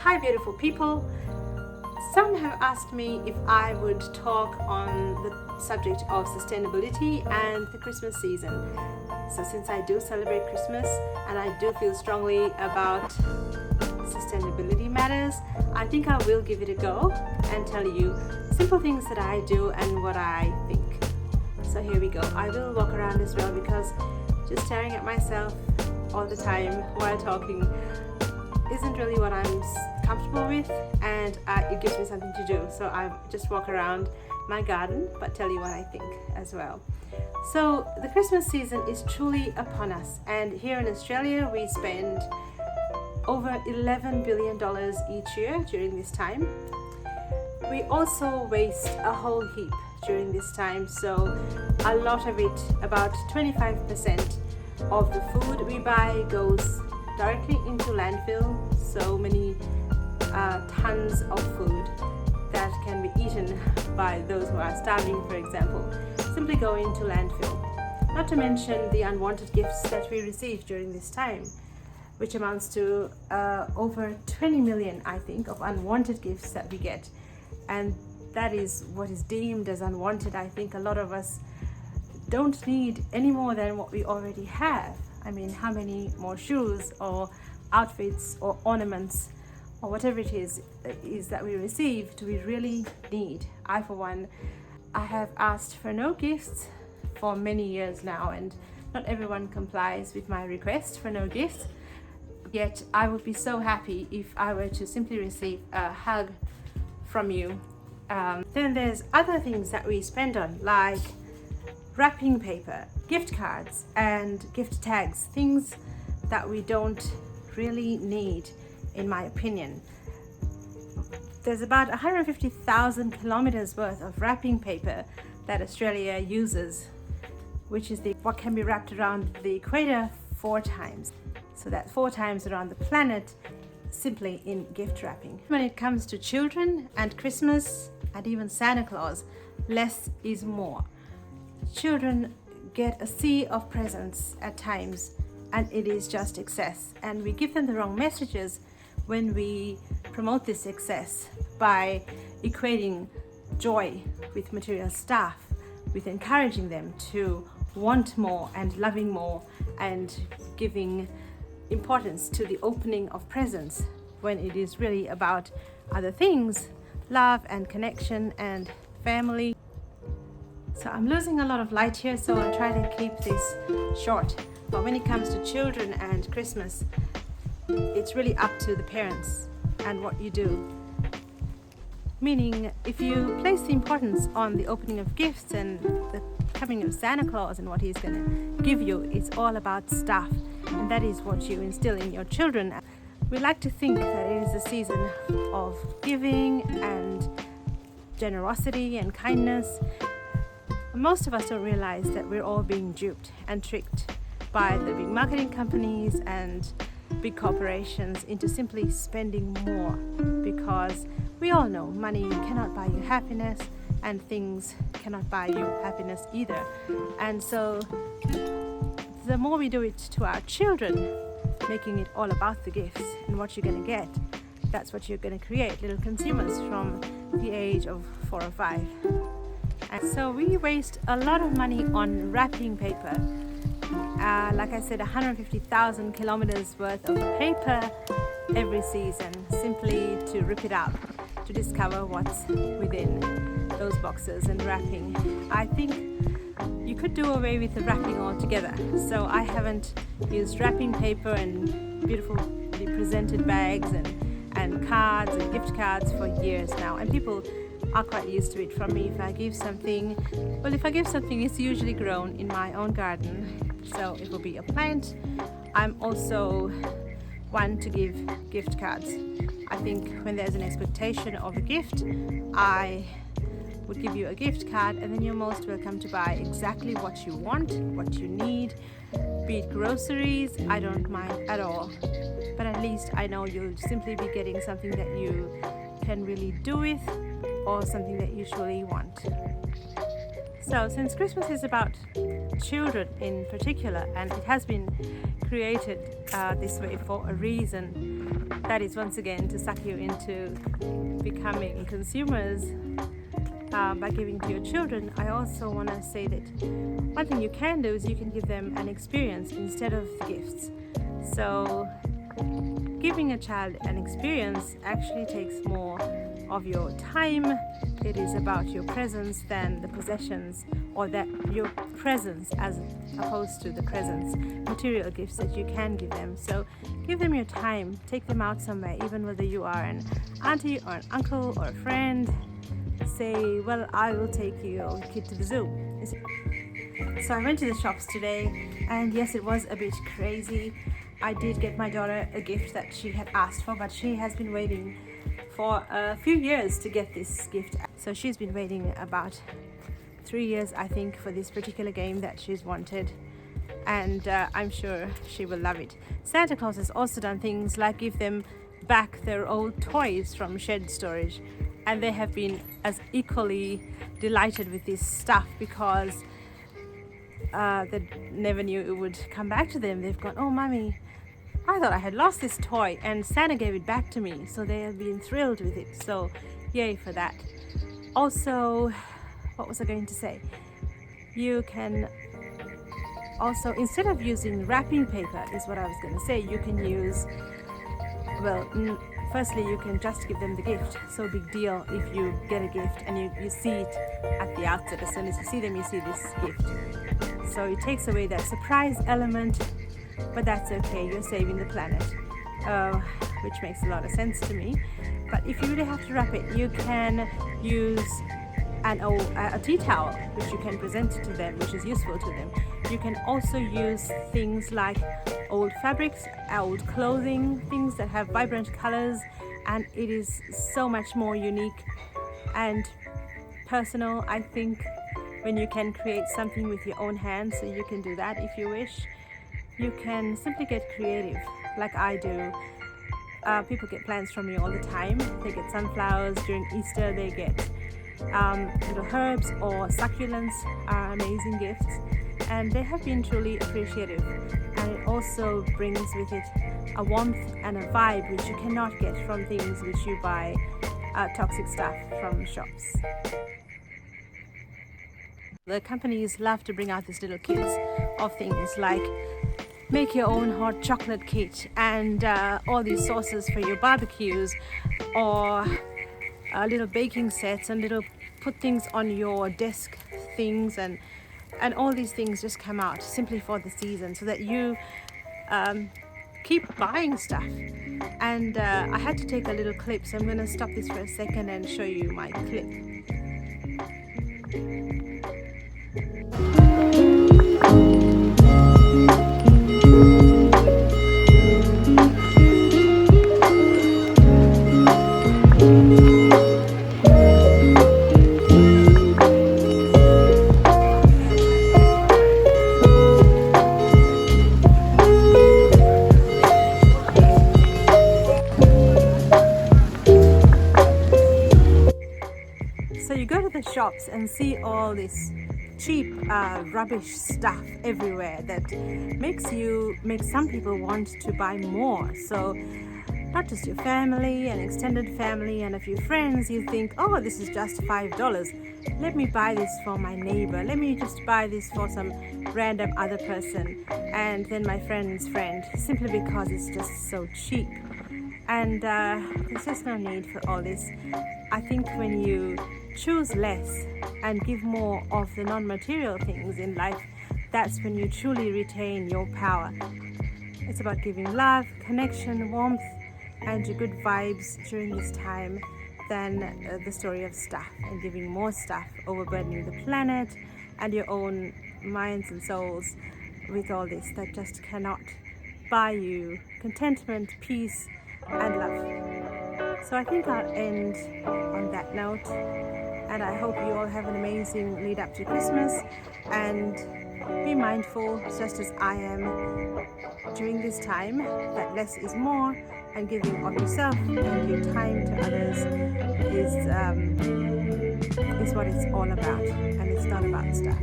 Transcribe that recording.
Hi beautiful people. Some have asked me if I would talk on the subject of sustainability and the Christmas season. So since I do celebrate Christmas and I do feel strongly about sustainability matters, I think I will give it a go and tell you simple things that I do and what I think. So here we go. I will walk around as well because just staring at myself all the time while talking isn't really what I'm comfortable with, and it gives me something to do. So I just walk around my garden but tell you what I think as well. So the Christmas season is truly upon us, and here in Australia we spend over $11 billion each year during this time. We also waste a whole heap during this time, so a lot of it, about 25% of the food we buy goes directly into landfill. So many tons of food that can be eaten by those who are starving, for example, simply go into landfill. Not to mention the unwanted gifts that we receive during this time, which amounts to over 20 million, I think, of unwanted gifts that we get. And that is what is deemed as unwanted. I think a lot of us don't need any more than what we already have. I mean, how many more shoes or outfits or ornaments or whatever it is that we receive do we really need? I, for one, I have asked for no gifts for many years now, and not everyone complies with my request for no gifts. Yet I would be so happy if I were to simply receive a hug from you. Then there's other things that we spend on, like wrapping paper, gift cards and gift tags, things that we don't really need, in my opinion. There's about 150,000 kilometers worth of wrapping paper that Australia uses, which is what can be wrapped around the equator 4 times. So that's 4 times around the planet, simply in gift wrapping. When it comes to children and Christmas and even Santa Claus, less is more. Children get a sea of presents at times, and it is just excess, and we give them the wrong messages when we promote this excess by equating joy with material stuff, with encouraging them to want more and loving more and giving importance to the opening of presents, when it is really about other things, love and connection and family. So I'm losing a lot of light here, so I'll try to keep this short. But when it comes to children and Christmas, it's really up to the parents and what you do. Meaning, if you place the importance on the opening of gifts and the coming of Santa Claus and what he's going to give you, it's all about stuff. And that is what you instill in your children. We like to think that it is a season of giving and generosity and kindness. Most of us don't realize that we're all being duped and tricked by the big marketing companies and big corporations into simply spending more, because we all know money cannot buy you happiness and things cannot buy you happiness either. And so the more we do it to our children, making it all about the gifts and what you're going to get, that's what you're going to create, little consumers from the age of 4 or 5. And so we waste a lot of money on wrapping paper. Like I said, 150,000 kilometers worth of paper every season, simply to rip it out, to discover what's within those boxes and wrapping. I think you could do away with the wrapping altogether. So I haven't used wrapping paper and beautifully presented bags and cards and gift cards for years now, and people are quite used to it from me. If I give something, it's usually grown in my own garden, so it will be a plant. I'm also one to give gift cards. I think when there's an expectation of a gift, I would give you a gift card, and then you're most welcome to buy exactly what you want, what you need, be it groceries. I don't mind at all, but at least I know you'll simply be getting something that you can really do with, or something that you truly want. So since Christmas is about children in particular, and it has been created this way for a reason, that is once again to suck you into becoming consumers by giving to your children, I also want to say that one thing you can do is you can give them an experience instead of gifts. So giving a child an experience actually takes more of your time. It is about your presence than the possessions, or that your presence as opposed to the presents, material gifts that you can give them. So give them your time, take them out somewhere, even whether you are an auntie or an uncle or a friend. Say, well, I will take your kid to the zoo. So I went to the shops today, and yes, it was a bit crazy. I did get my daughter a gift that she had asked for, but she has been waiting for a few years to get this gift. So she's been waiting about 3 years, I think, for this particular game that she's wanted, and I'm sure she will love it. Santa Claus has also done things like give them back their old toys from shed storage, and they have been as equally delighted with this stuff because they never knew it would come back to them. They've gone, oh mommy, I thought I had lost this toy and Santa gave it back to me, so they have been thrilled with it. So yay for that. Also, what was I going to say? You can also, instead of using wrapping paper, is what I was going to say, you can use, well, firstly, you can just give them the gift. So big deal if you get a gift and you see it at the outset. As soon as you see them, you see this gift. So it takes away that surprise element, but that's okay, you're saving the planet, which makes a lot of sense to me. But if you really have to wrap it, you can use a tea towel, which you can present to them, which is useful to them. You can also use things like old fabrics, old clothing, things that have vibrant colors, and it is so much more unique and personal, I think, when you can create something with your own hands. So you can do that if you wish. You can simply get creative, like I do. People get plants from me all the time. They get sunflowers during Easter, they get little herbs or succulents are amazing gifts, and they have been truly appreciative. And it also brings with it a warmth and a vibe which you cannot get from things which you buy toxic stuff from shops. The companies love to bring out these little kits of things like make your own hot chocolate kit and all these sauces for your barbecues, or little baking sets and little put things on your desk things, and all these things just come out simply for the season so that you keep buying stuff. And I had to take a little clip, so I'm going to stop this for a second and show you my clip. So you go to the shops and see all this cheap rubbish stuff everywhere that makes some people want to buy more. So not just your family and extended family and a few friends, you think, oh, this is just $5. Let me buy this for my neighbor. Let me just buy this for some random other person, and then my friend's friend, simply because it's just so cheap. And there's just no need for all this. I think when you choose less and give more of the non-material things in life, that's when you truly retain your power. It's about giving love, connection, warmth, and good vibes during this time than the story of stuff and giving more stuff, overburdening the planet and your own minds and souls with all this that just cannot buy you contentment, peace, and love. So I think I'll end on that note, and I hope you all have an amazing lead up to Christmas, and be mindful, just as I am during this time, that less is more, and giving of yourself and your time to others is what it's all about, and it's not about stuff.